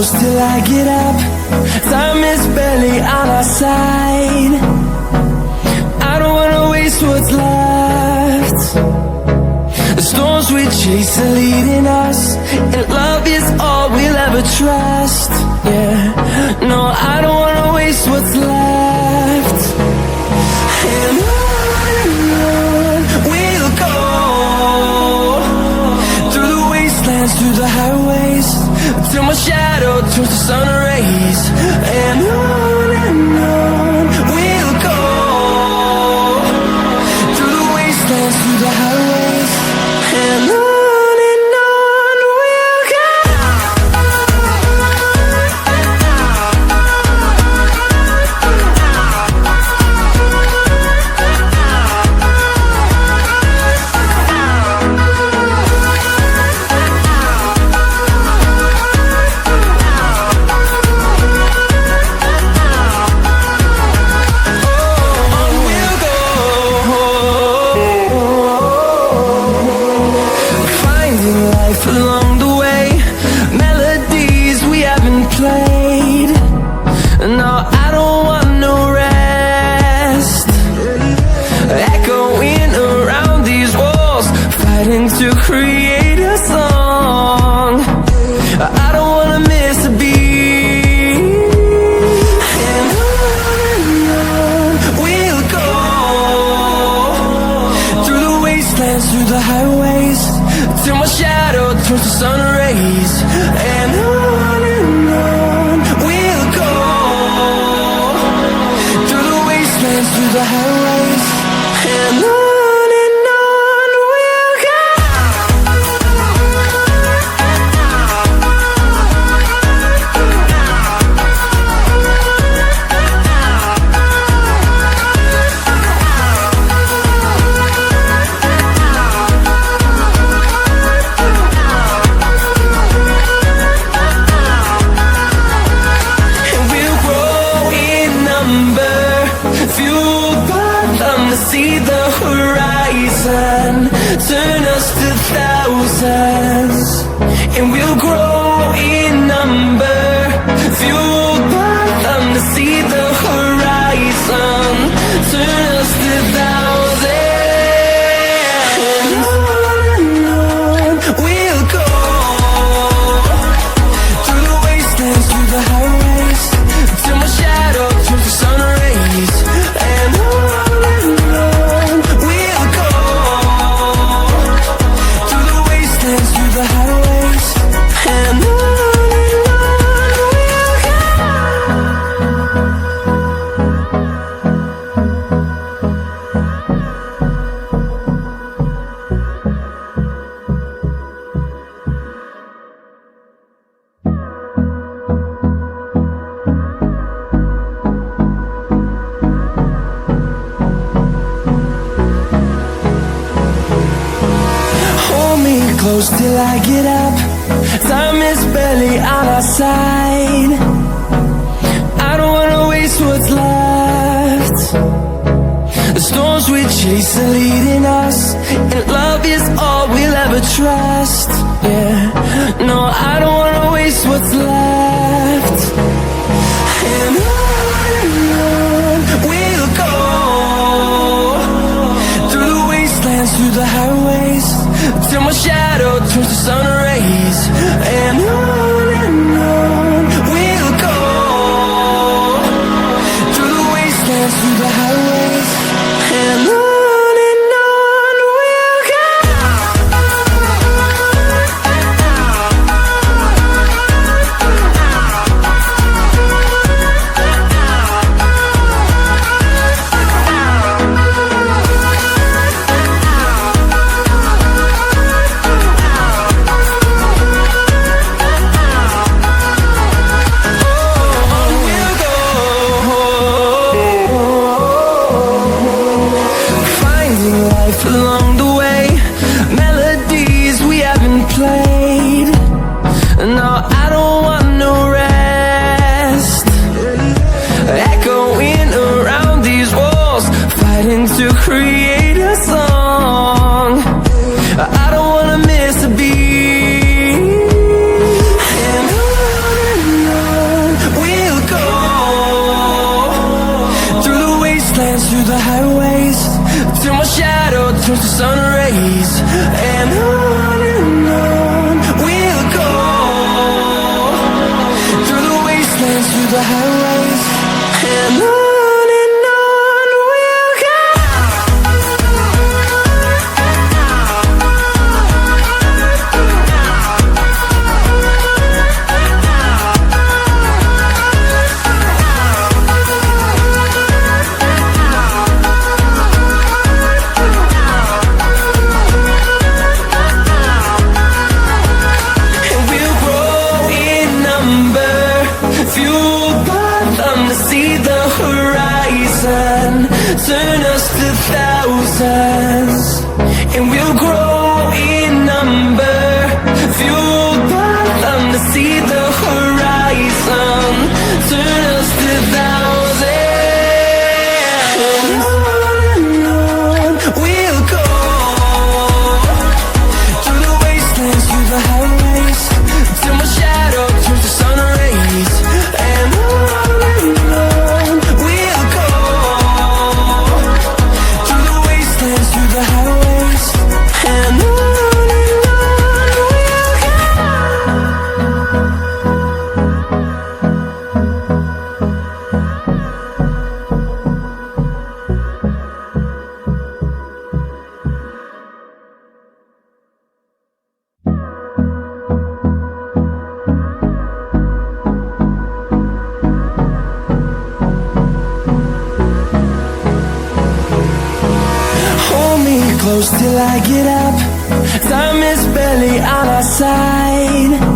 close till I get up. Time is barely on our side. I don't wanna waste what's left. The storms we chase are leading us, and love is all we'll ever trust. Yeah, no, I don't wanna waste what's left. And on we'll go, through the wastelands, through the highways, till my shadow turns to sun rays. And on we'll go, through the wastelands, through the highways, and on we'll go. Along the way, melodies we haven't played. No, I don't want no rest. Echoing around these walls, fighting to create a song. I don't wanna miss a beat. And on we'll go, through the wastelands, through the highways, till my shadow turns to sun rays. And on we'll go, through the wastelands, through the highways, and on we'll go. See the horizon, turn us to thousands, and we'll grow in number. Fueled by them to see the horizon, turn us to thousands. And on we'll go, through the wastelands, through the highways, till my shadow turns to sun rays. And the highways, and on we'll go. Hold me close till I get up. Time is barely on our side. I don't wanna waste what's left. The storms we chase are leading us, and love is all we'll ever trust. Yeah, no, I don't wanna waste what's left. And on we'll go, through the wastelands, through the highways, till my shadow turns to sun rays. And on we'll go, through the wastelands, through the highways, and on we'll go. Along the way, melodies we haven't played. No, I don't want no rest. Echoing around these walls, fighting to create a song. I don't wanna miss a beat. And till my shadow turns to sun rays. And on we'll go, through the wastelands, through the highways. And on we'll go. Turn us to thousands, and we'll grow in number, fueled by them to see the horizon. Turn us to thousands, and on we'll go, through the wastelands, through the highways, till my shadow turns to sun rays. And on we'll go, through the highways, and on we'll go. Hold me close till I get up. Time is barely on our side.